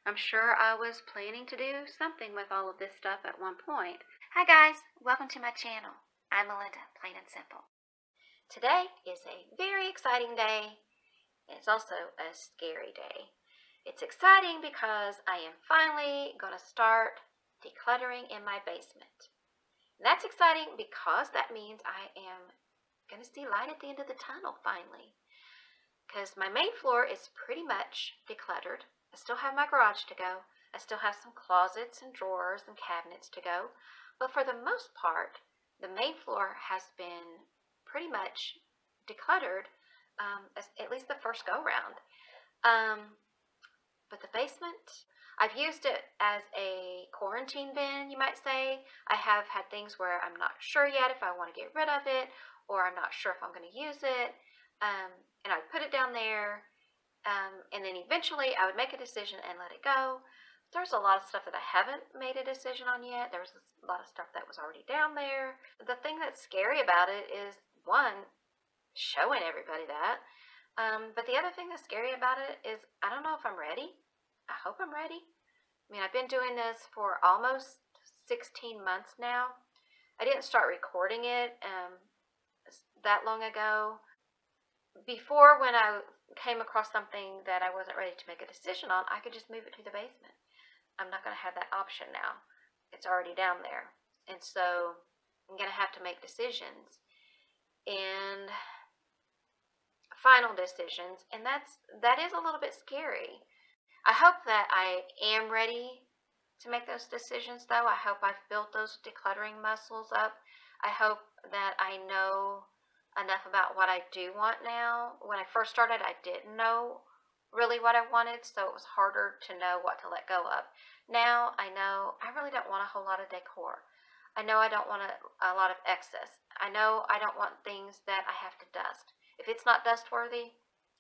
I'm sure I was planning to do something with all of this stuff at one point. Hi guys, welcome to my channel. I'm Melinda, plain and simple. Today is a very exciting day. It's also a scary day. It's exciting because I am finally going to start decluttering in my basement. And that's exciting because that means I am going to see light at the end of the tunnel finally. Because my main floor is pretty much decluttered. I still have my garage to go. I still have some closets and drawers and cabinets to go. But for the most part, the main floor has been pretty much decluttered, at least the first go-round. But the basement, I've used it as a quarantine bin, you might say. I have had things where I'm not sure yet if I want to get rid of it, or I'm not sure if I'm going to use it. And I would put it down there, and then eventually I would make a decision and let it go. There's a lot of stuff that I haven't made a decision on yet. There was a lot of stuff that was already down there. The thing that's scary about it is, one, showing everybody that. But the other thing that's scary about it is I don't know if I'm ready. I hope I'm ready. I mean, I've been doing this for almost 16 months now. I didn't start recording it that long ago. Before, when I came across something that I wasn't ready to make a decision on, I could just move it to the basement. I'm not going to have that option now. It's already down there. And so I'm going to have to make decisions. And final decisions. And that is a little bit scary. I hope that I am ready to make those decisions, though. I hope I've built those decluttering muscles up. I hope that I know enough about what I do want now. When I first started, I didn't know really what I wanted, so it was harder to know what to let go of. Now I know I really don't want a whole lot of decor. I know I don't want a lot of excess. I know I don't want things that I have to dust. If it's not dust worthy,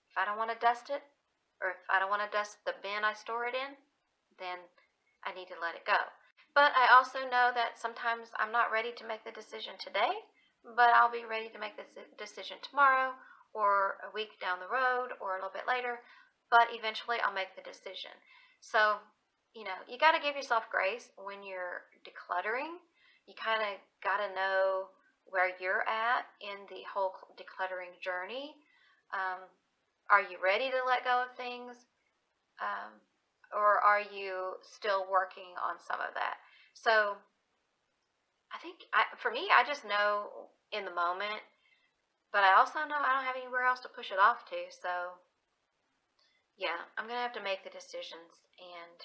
if I don't want to dust it, or if I don't want to dust the bin I store it in, then I need to let it go. But I also know that sometimes I'm not ready to make the decision today, but I'll be ready to make this decision tomorrow or a week down the road or a little bit later, but eventually I'll make the decision. So, you got to give yourself grace when you're decluttering. You kind of got to know where you're at in the whole decluttering journey. Are you ready to let go of things? Or are you still working on some of that? So I think for me, I just know in the moment, but I also know I don't have anywhere else to push it off to. So yeah, I'm going to have to make the decisions. And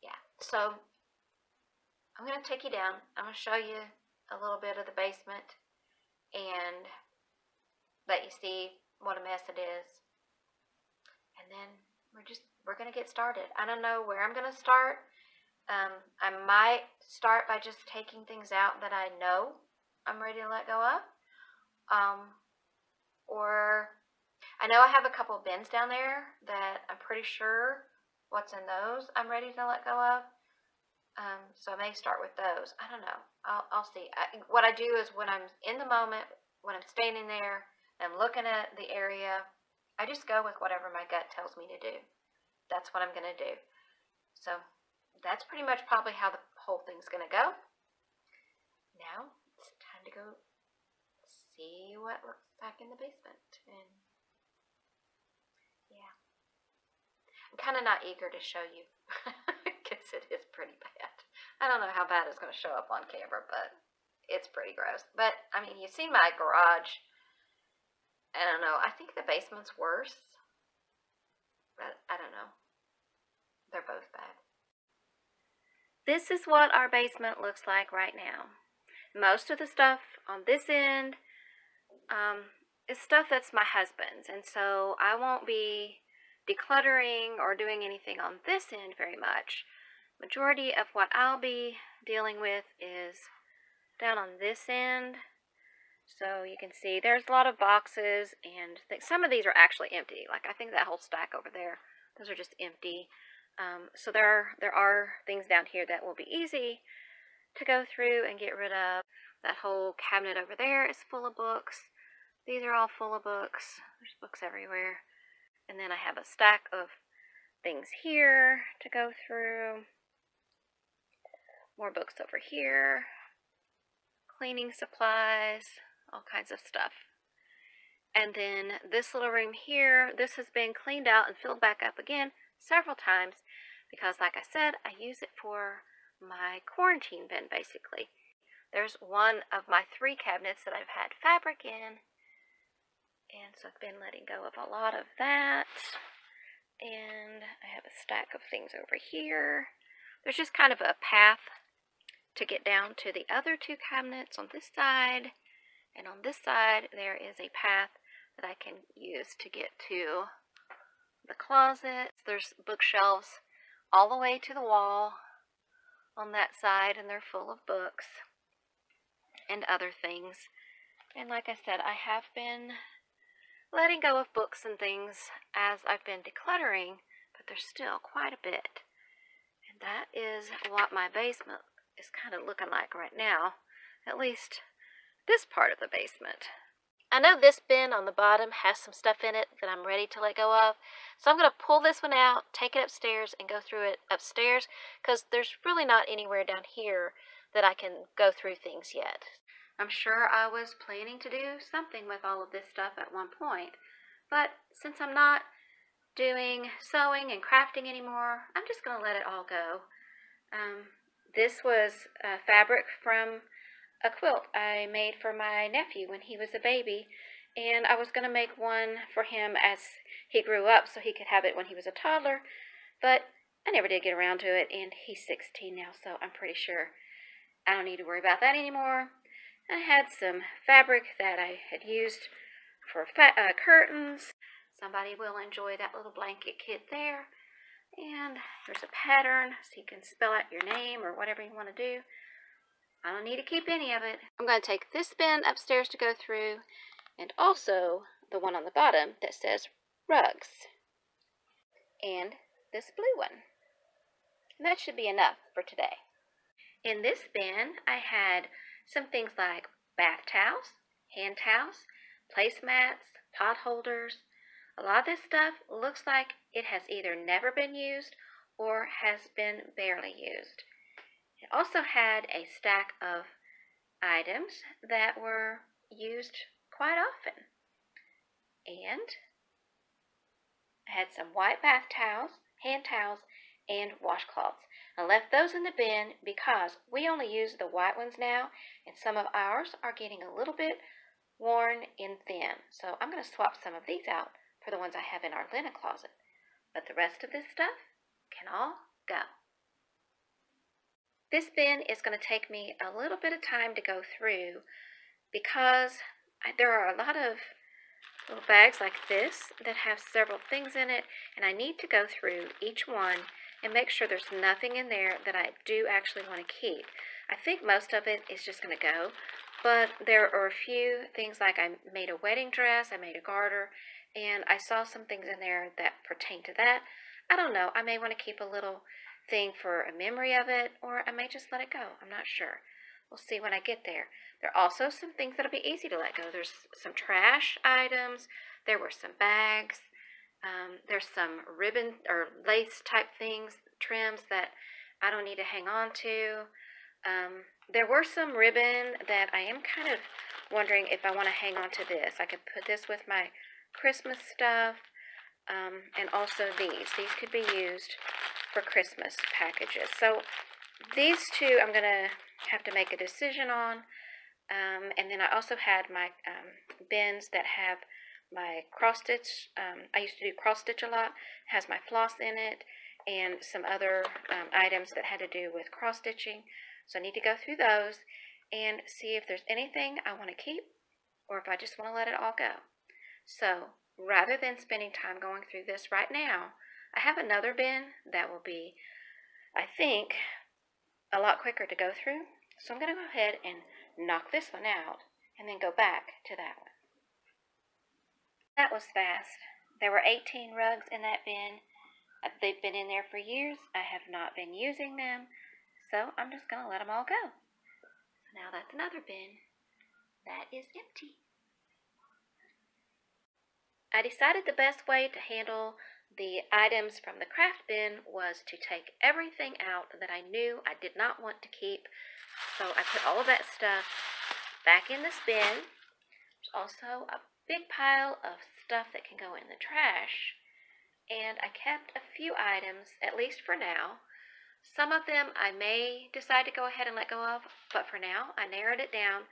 yeah, so I'm going to take you down. I'm going to show you a little bit of the basement and let you see what a mess it is. And then we're going to get started. I don't know where I'm going to start. I might start by just taking things out that I know I'm ready to let go of. Or I know I have a couple bins down there that I'm pretty sure what's in those I'm ready to let go of. So I may start with those. I don't know. I'll see. What I do is when I'm in the moment, when I'm standing there, and I'm looking at the area, I just go with whatever my gut tells me to do. That's what I'm going to do. So that's pretty much probably how the whole thing's going to go. Now it's time to go see what looks like in the basement. And yeah, I'm kind of not eager to show you because it is pretty bad. I don't know how bad it's going to show up on camera, but it's pretty gross. But I mean, you've seen my garage. I don't know. I think the basement's worse. But I don't know. They're both bad. This is what our basement looks like right now. Most of the stuff on this end is stuff that's my husband's. And so I won't be decluttering or doing anything on this end very much. Majority of what I'll be dealing with is down on this end. So you can see there's a lot of boxes, and some of these are actually empty. Like I think that whole stack over there, those are just empty. So there are things down here that will be easy to go through and get rid of. That whole cabinet over there is full of books. These are all full of books. There's books everywhere. And then I have a stack of things here to go through. More books over here. Cleaning supplies, all kinds of stuff. And then this little room here, this has been cleaned out and filled back up again several times because, like I said, I use it for my quarantine bin, basically. There's one of my 3 cabinets that I've had fabric in, and so I've been letting go of a lot of that. And I have a stack of things over here. There's just kind of a path to get down to the other 2 cabinets on this side, and on this side there is a path that I can use to get to the closet. There's bookshelves all the way to the wall on that side, and they're full of books and other things. And like I said, I have been letting go of books and things as I've been decluttering, but there's still quite a bit. And that is what my basement is kind of looking like right now, at least this part of the basement. I know this bin on the bottom has some stuff in it that I'm ready to let go of, so I'm going to pull this one out, take it upstairs, and go through it upstairs, because there's really not anywhere down here that I can go through things yet. I'm sure I was planning to do something with all of this stuff at one point, but since I'm not doing sewing and crafting anymore, I'm just going to let it all go. This was fabric from a quilt I made for my nephew when he was a baby, and I was going to make one for him as he grew up so he could have it when he was a toddler, but I never did get around to it, and he's 16 now, so I'm pretty sure I don't need to worry about that anymore. I had some fabric that I had used for curtains. Somebody will enjoy that little blanket kit there. And there's a pattern so you can spell out your name or whatever you want to do. I don't need to keep any of it. I'm going to take this bin upstairs to go through, and also the one on the bottom that says rugs, and this blue one. And that should be enough for today. In this bin, I had some things like bath towels, hand towels, placemats, pot holders. A lot of this stuff looks like it has either never been used or has been barely used. It also had a stack of items that were used quite often. And I had some white bath towels, hand towels, and washcloths. I left those in the bin because we only use the white ones now, and some of ours are getting a little bit worn and thin. So I'm going to swap some of these out for the ones I have in our linen closet. But the rest of this stuff can all go. This bin is going to take me a little bit of time to go through because there are a lot of little bags like this that have several things in it, and I need to go through each one and make sure there's nothing in there that I do actually want to keep. I think most of it is just going to go, but there are a few things like I made a wedding dress, I made a garter, and I saw some things in there that pertain to that. I don't know, I may want to keep a little thing for a memory of it, or I may just let it go. I'm not sure. We'll see when I get there. There are also some things that'll be easy to let go. There's some trash items. There were some bags. There's some ribbon or lace type things, trims that I don't need to hang on to. There were some ribbon that I am kind of wondering if I want to hang on to this. I could put this with my Christmas stuff, and also these. These could be used for Christmas packages. So these two I'm going to have to make a decision on. And then I also had my bins that have my cross stitch. I used to do cross stitch a lot. It has my floss in it and some other items that had to do with cross stitching. So I need to go through those and see if there's anything I want to keep or if I just want to let it all go. So rather than spending time going through this right now, I have another bin that will be, I think, a lot quicker to go through. So I'm going to go ahead and knock this one out and then go back to that one. That was fast. There were 18 rugs in that bin. They've been in there for years. I have not been using them, so I'm just going to let them all go. So now that's another bin that is empty. I decided the best way to handle the items from the craft bin was to take everything out that I knew I did not want to keep. So I put all of that stuff back in this bin. There's also a big pile of stuff that can go in the trash. And I kept a few items, at least for now. Some of them I may decide to go ahead and let go of, but for now I narrowed it down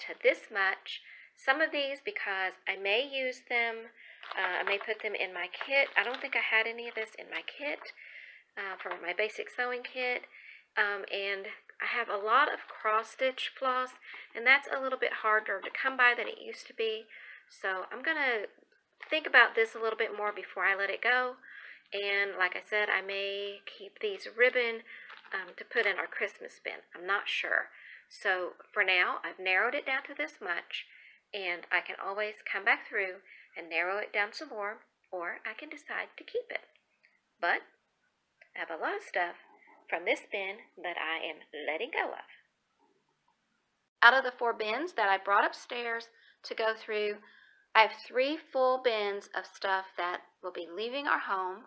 to this much. Some of these because I may use them, I may put them in my kit. I don't think I had any of this in my kit for my basic sewing kit. And I have a lot of cross-stitch floss, and that's a little bit harder to come by than it used to be. So I'm going to think about this a little bit more before I let it go. And like I said, I may keep these ribbon to put in our Christmas bin. I'm not sure. So for now, I've narrowed it down to this much, and I can always come back through and narrow it down some more, or I can decide to keep it. But I have a lot of stuff from this bin that I am letting go of. Out of the 4 bins that I brought upstairs to go through, I have 3 full bins of stuff that will be leaving our home,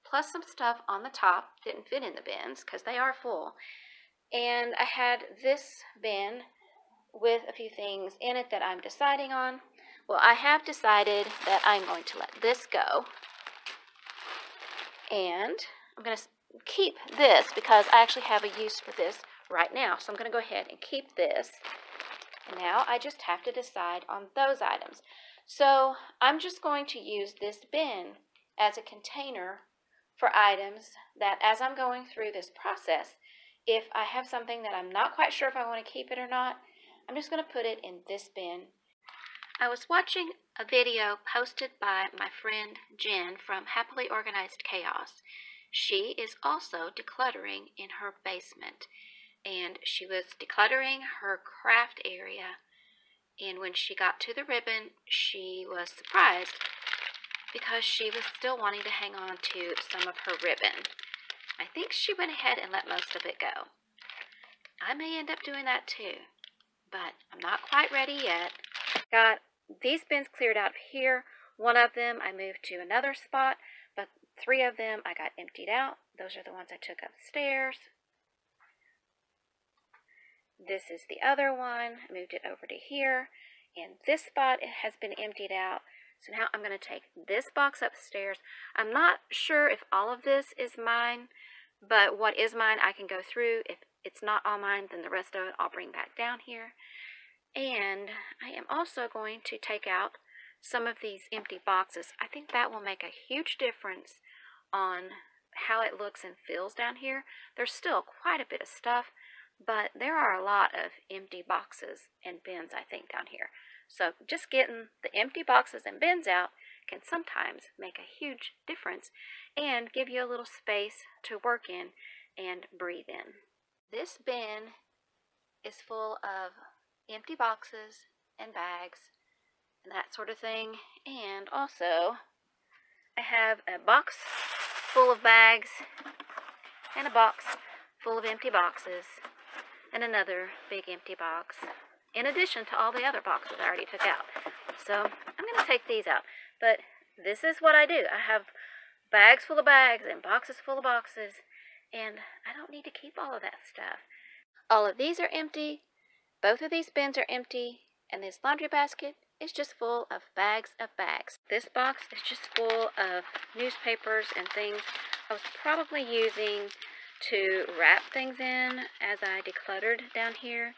plus some stuff on the top. Didn't fit in the bins because they are full. And I had this bin with a few things in it that I'm deciding on. Well, I have decided that I'm going to let this go. And I'm going to keep this because I actually have a use for this right now. So I'm going to go ahead and keep this. And now I just have to decide on those items. So I'm just going to use this bin as a container for items that, as I'm going through this process, if I have something that I'm not quite sure if I want to keep it or not, I'm just going to put it in this bin. I was watching a video posted by my friend Jen from Happily Organized Chaos. She is also decluttering in her basement, and she was decluttering her craft area, and when she got to the ribbon, she was surprised because she was still wanting to hang on to some of her ribbon. I think she went ahead and let most of it go. I may end up doing that too, but I'm not quite ready yet. Got these bins cleared out here. One of them I moved to another spot, but 3 of them I got emptied out. Those are the ones I took upstairs. This is the other one. I moved it over to here, and this spot has been emptied out. So now I'm going to take this box upstairs. I'm not sure if all of this is mine, but what is mine I can go through. If it's not all mine, then the rest of it I'll bring back down here. And I am also going to take out some of these empty boxes. I think that will make a huge difference on how it looks and feels down here. There's still quite a bit of stuff, but there are a lot of empty boxes and bins, I think, down here. So just getting the empty boxes and bins out can sometimes make a huge difference and give you a little space to work in and breathe in. This bin is full of empty boxes and bags and that sort of thing. And also, I have a box full of bags and a box full of empty boxes and another big empty box, in addition to all the other boxes I already took out. So I'm going to take these out. But this is what I do. I have bags full of bags and boxes full of boxes, and I don't need to keep all of that stuff. All of these are empty. Both of these bins are empty, and this laundry basket is just full of bags of bags. This box is just full of newspapers and things I was probably using to wrap things in as I decluttered down here,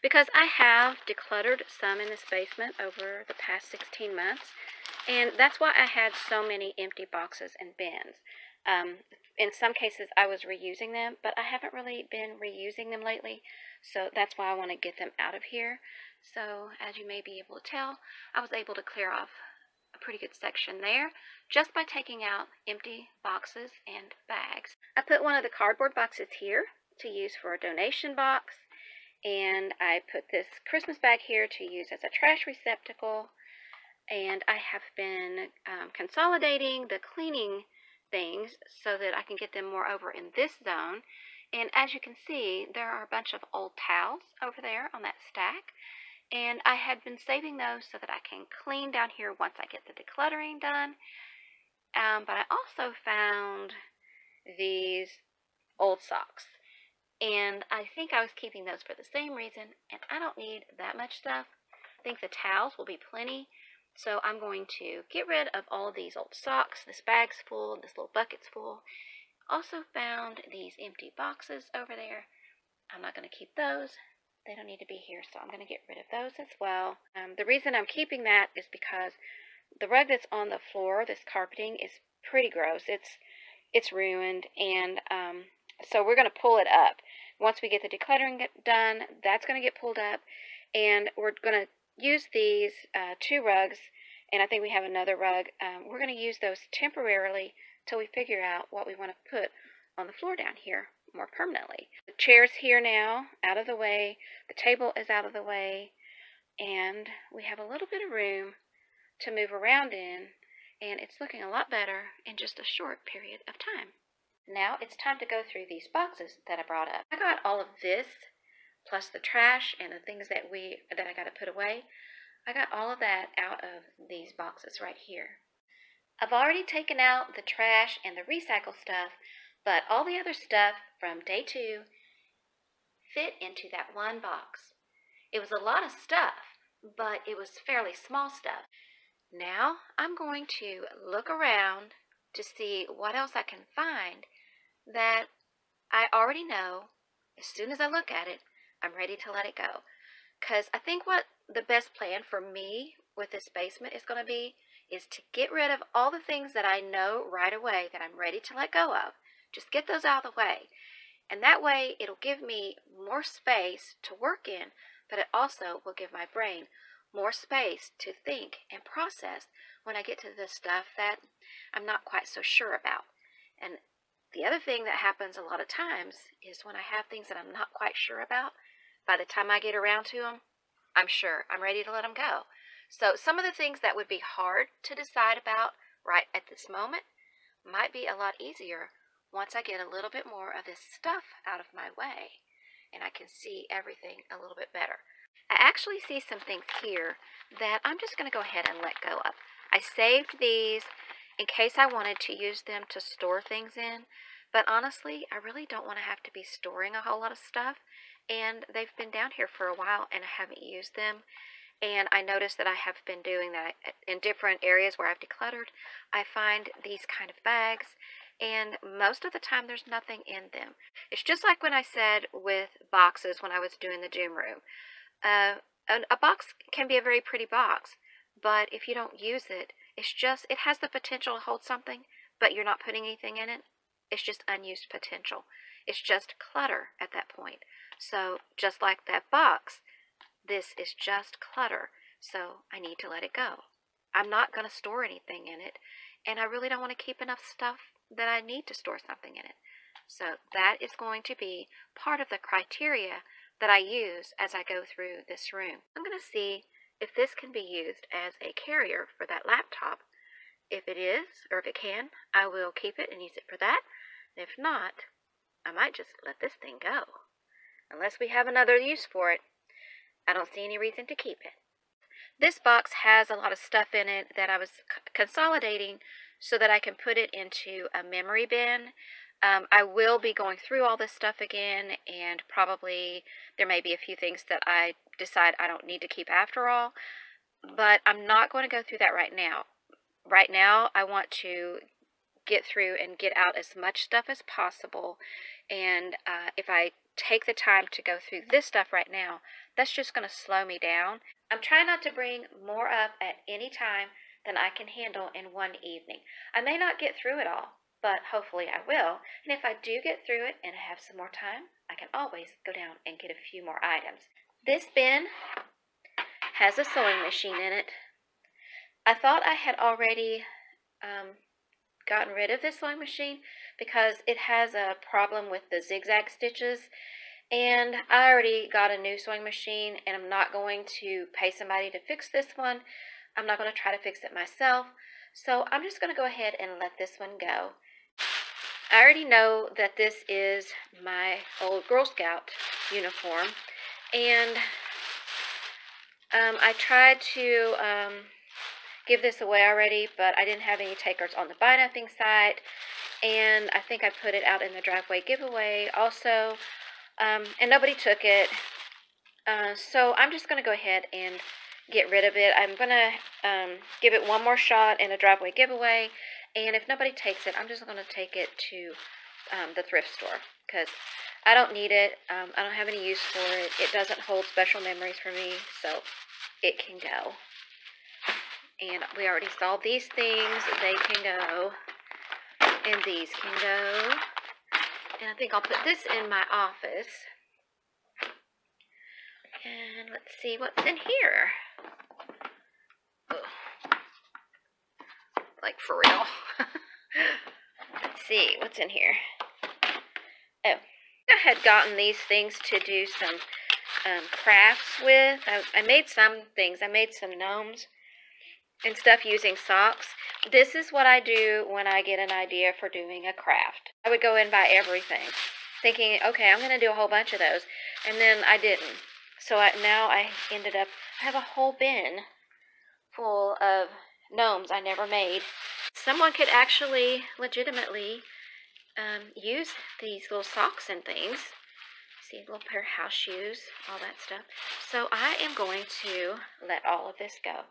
because I have decluttered some in this basement over the past 16 months, and that's why I had so many empty boxes and bins. In some cases I was reusing them, but I haven't really been reusing them lately, so that's why I want to get them out of here. So as you may be able to tell, I was able to clear off a pretty good section there just by taking out empty boxes and bags. I put one of the cardboard boxes here to use for a donation box, and I put this Christmas bag here to use as a trash receptacle, and I have been consolidating the cleaning things so that I can get them more over in this zone. And as you can see, there are a bunch of old towels over there on that stack, and I had been saving those so that I can clean down here once I get the decluttering done. But I also found these old socks. And I think I was keeping those for the same reason, and I don't need that much stuff. I think the towels will be plenty. So I'm going to get rid of all of these old socks. This bag's full, this little bucket's full. Also found these empty boxes over there. I'm not going to keep those. They don't need to be here, so I'm going to get rid of those as well. The reason I'm keeping that is because the rug that's on the floor, this carpeting, is pretty gross. It's ruined, and so we're going to pull it up. Once we get the decluttering done, that's going to get pulled up, and we're going to use these 2 rugs, and I think we have another rug. We're going to use those temporarily till we figure out what we want to put on the floor down here more permanently. The chair's here now, out of the way. The table is out of the way, and we have a little bit of room to move around in, and it's looking a lot better in just a short period of time. Now it's time to go through these boxes that I brought up. I got all of this, plus the trash and the things that I got to put away. I got all of that out of these boxes right here. I've already taken out the trash and the recycle stuff, but all the other stuff from day 2 fit into that one box. It was a lot of stuff, but it was fairly small stuff. Now I'm going to look around to see what else I can find that I already know. As soon as I look at it, I'm ready to let it go. Because I think what the best plan for me with this basement is going to be is to get rid of all the things that I know right away that I'm ready to let go of. Just get those out of the way. And that way it'll give me more space to work in, but it also will give my brain more space to think and process when I get to the stuff that I'm not quite so sure about. And the other thing that happens a lot of times is when I have things that I'm not quite sure about, by the time I get around to them, I'm sure I'm ready to let them go. So some of the things that would be hard to decide about right at this moment might be a lot easier once I get a little bit more of this stuff out of my way and I can see everything a little bit better. I actually see some things here that I'm just going to go ahead and let go of. I saved these in case I wanted to use them to store things in, but honestly, I really don't want to have to be storing a whole lot of stuff, and they've been down here for a while and I haven't used them. And I noticed that I have been doing that in different areas where I've decluttered. I find these kind of bags, and most of the time there's nothing in them. It's just like when I said with boxes when I was doing the doom room. A box can be a very pretty box, but if you don't use it, it has the potential to hold something, but you're not putting anything in it. It's just unused potential. It's just clutter at that point. So just like that box, this is just clutter, so I need to let it go. I'm not going to store anything in it, and I really don't want to keep enough stuff that I need to store something in it. So that is going to be part of the criteria that I use as I go through this room. I'm going to see if this can be used as a carrier for that laptop. If it is, or if it can, I will keep it and use it for that. If not, I might just let this thing go. Unless we have another use for it, I don't see any reason to keep it. This box has a lot of stuff in it that I was consolidating so that I can put it into a memory bin. I will be going through all this stuff again, and probably there may be a few things that I decide I don't need to keep after all, but I'm not going to go through that right now. Right now, I want to get through and get out as much stuff as possible, and if I take the time to go through this stuff right now, that's just going to slow me down. I'm trying not to bring more up at any time than I can handle in one evening. I may not get through it all, but hopefully I will, and if I do get through it and have some more time, I can always go down and get a few more items. This bin has a sewing machine in it. I thought I had already gotten rid of this sewing machine because it has a problem with the zigzag stitches, and I already got a new sewing machine, and I'm not going to pay somebody to fix this one. I'm not going to try to fix it myself, so I'm just going to go ahead and let this one go. I already know that this is my old Girl Scout uniform, and I tried to give this away already, but I didn't have any takers on the Buy Nothing site, and I think I put it out in the driveway giveaway also, and nobody took it. So I'm just going to go ahead and get rid of it. I'm going to give it one more shot in a driveway giveaway, and if nobody takes it, I'm just going to take it to the thrift store, because I don't need it. I don't have any use for it. It doesn't hold special memories for me, so it can go. And we already saw these things. They can go, and these can go. And I think I'll put this in my office. And let's see what's in here. Ugh. Like, for real. Let's see what's in here. Oh, I had gotten these things to do some crafts with. I made some things. I made some gnomes and stuff using socks. This is what I do when I get an idea for doing a craft. I would go and buy everything, thinking, okay, I'm going to do a whole bunch of those. And then I didn't. So now I ended up, I have a whole bin full of gnomes I never made. Someone could actually legitimately use these little socks and things. See, a little pair of house shoes, all that stuff. So I am going to let all of this go.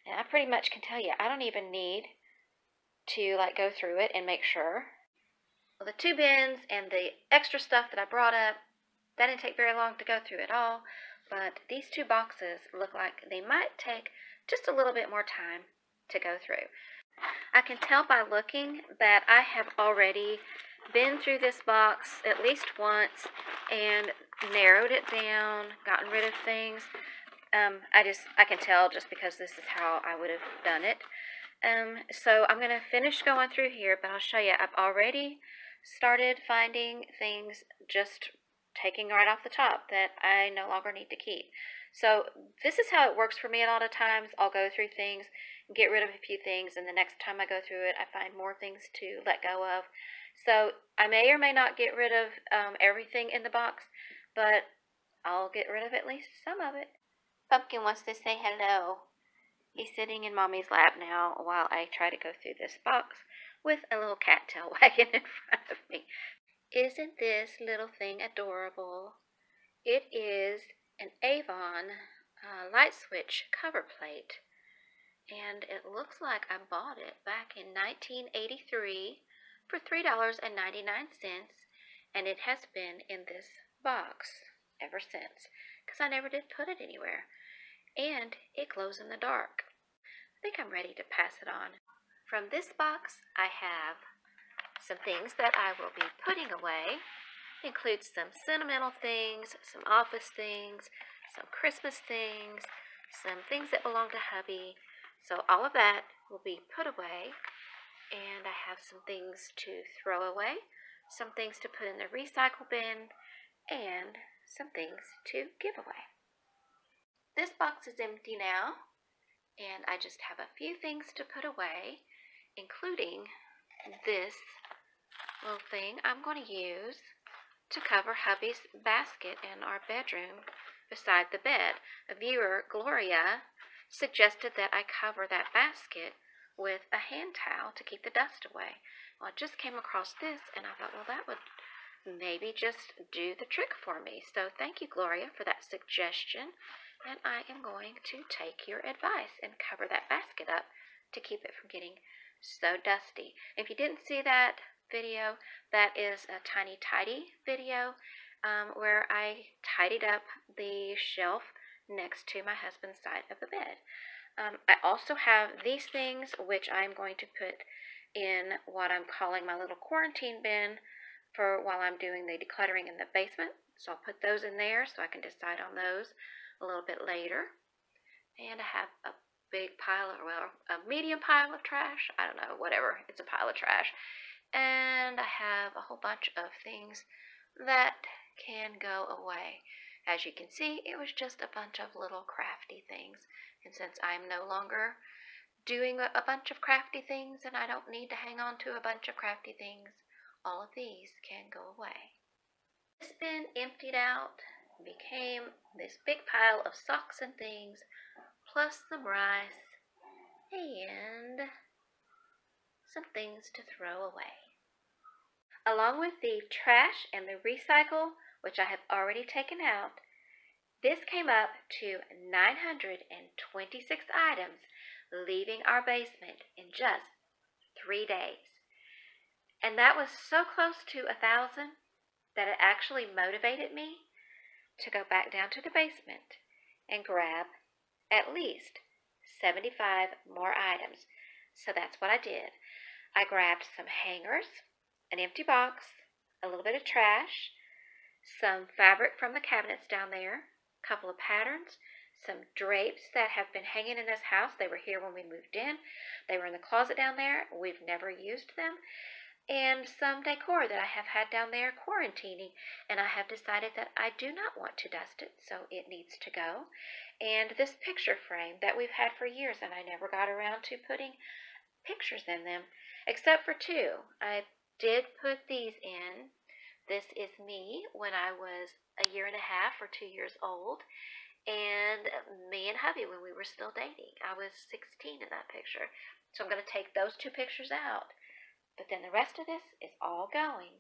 And I pretty much can tell you, I don't even need to like go through it and make sure. Well, the 2 bins and the extra stuff that I brought up, that didn't take very long to go through at all. But these 2 boxes look like they might take just a little bit more time to go through. I can tell by looking that I have already been through this box at least once and narrowed it down, gotten rid of things. I can tell just because this is how I would have done it. So I'm going to finish going through here, but I'll show you. I've already started finding things just taking right off the top that I no longer need to keep. So this is how it works for me a lot of times. I'll go through things, get rid of a few things, and the next time I go through it, I find more things to let go of. So I may or may not get rid of everything in the box, but I'll get rid of at least some of it. Pumpkin wants to say hello. He's sitting in Mommy's lap now while I try to go through this box with a little cat tail wagging in front of me. Isn't this little thing adorable? It is an Avon light switch cover plate, and it looks like I bought it back in 1983 for $3.99, and it has been in this box ever since, because I never did put it anywhere. And it glows in the dark. I think I'm ready to pass it on. From this box, I have some things that I will be putting away. It includes some sentimental things, some office things, some Christmas things, some things that belong to hubby. So all of that will be put away. And I have some things to throw away, some things to put in the recycle bin, and some things to give away. This box is empty now, and I just have a few things to put away, including this little thing I'm going to use to cover hubby's basket in our bedroom beside the bed. A viewer, Gloria, suggested that I cover that basket with a hand towel to keep the dust away. Well, I just came across this, and I thought, well, that would maybe just do the trick for me. So thank you, Gloria, for that suggestion. And I am going to take your advice and cover that basket up to keep it from getting so dusty. If you didn't see that video, that is a tiny tidy video where I tidied up the shelf next to my husband's side of the bed. I also have these things, which I'm going to put in what I'm calling my little quarantine bin for while I'm doing the decluttering in the basement. So I'll put those in there so I can decide on those a little bit later. And I have a big pile, well, a medium pile of trash. I don't know, whatever. It's a pile of trash. And I have a whole bunch of things that can go away. As you can see, it was just a bunch of little crafty things. And since I'm no longer doing a bunch of crafty things and I don't need to hang on to a bunch of crafty things, all of these can go away. This bin emptied out, became this big pile of socks and things, plus some rice, and some things to throw away. Along with the trash and the recycle, which I have already taken out, this came up to 926 items leaving our basement in just 3 days. And that was so close to 1,000 that it actually motivated me to go back down to the basement and grab at least 75 more items. So that's what I did. I grabbed some hangers, an empty box, a little bit of trash, some fabric from the cabinets down there, a couple of patterns, some drapes that have been hanging in this house. They were here when we moved in. They were in the closet down there. We've never used them. And some decor that I have had down there quarantining, and I have decided that I do not want to dust it, so it needs to go. And this picture frame that we've had for years, and I never got around to putting pictures in them, except for two. I did put these in. This is me when I was 1.5 years or 2 years old, and me and hubby when we were still dating. I was 16 in that picture, so I'm going to take those two pictures out. But then the rest of this is all going,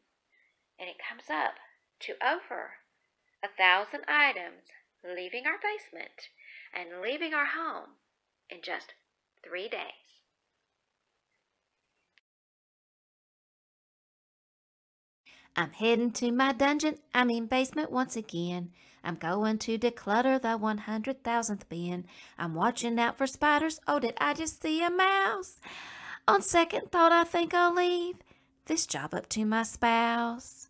and it comes up to over 1,000 items leaving our basement and leaving our home in just 3 days. I'm heading to my basement once again. I'm going to declutter the 100,000th bin. I'm watching out for spiders. Oh, did I just see a mouse? On second thought, I think I'll leave this job up to my spouse.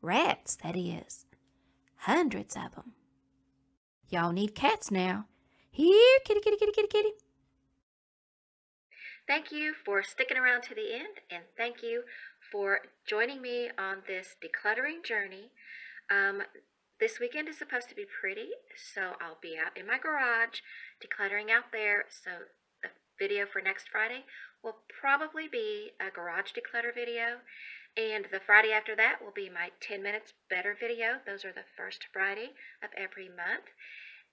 Rats, that is. Hundreds of them. Y'all need cats now. Here, kitty, kitty, kitty, kitty, kitty. Thank you for sticking around to the end, and thank you for joining me on this decluttering journey. This weekend is supposed to be pretty, so I'll be out in my garage decluttering out there. So the video for next Friday will probably be a garage declutter video, and the Friday after that will be my 10 minutes better video. Those are the first Friday of every month.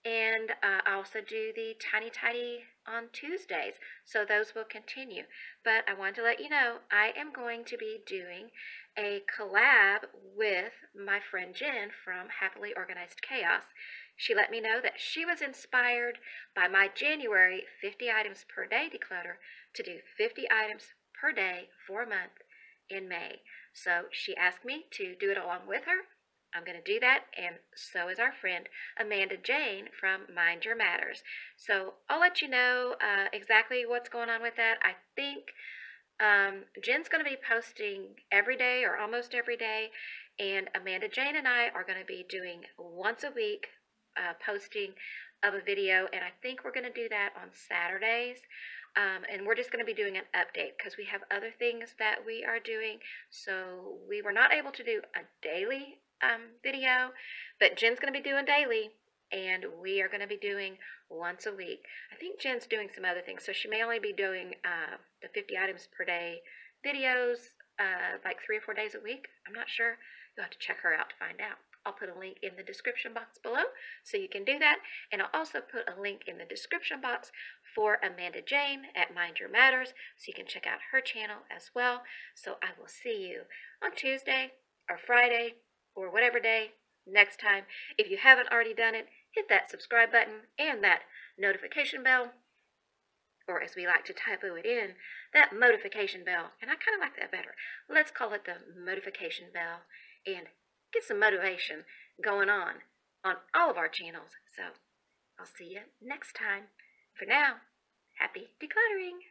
And I also do the Tiny Tidy on Tuesdays, so those will continue. But I wanted to let you know I am going to be doing a collab with my friend Jen from Happily Organized Chaos. She let me know that she was inspired by my January 50 items per day declutter to do 50 items per day for a month in May. So she asked me to do it along with her. I'm going to do that, and so is our friend Amanda Jane from Mind Your Matters. So I'll let you know exactly what's going on with that. I think Jen's going to be posting every day or almost every day, and Amanda Jane and I are going to be doing once a week posting of a video, and I think we're going to do that on Saturdays. And we're just going to be doing an update because we have other things that we are doing. So we were not able to do a daily video, but Jen's going to be doing daily, and we are going to be doing once a week. I think Jen's doing some other things, so she may only be doing the 50 items per day videos like 3 or 4 days a week. I'm not sure. You'll have to check her out to find out. I'll put a link in the description box below so you can do that, and I'll also put a link in the description box for Amanda Jane at Mind Your Matters so you can check out her channel as well. So I will see you on Tuesday or Friday or whatever day next time. If you haven't already done it, hit that subscribe button and that notification bell, or as we like to typo it in, that notification bell. And I kind of like that better. Let's call it the notification bell and get some motivation going on all of our channels. So I'll see you next time. For now, happy decluttering.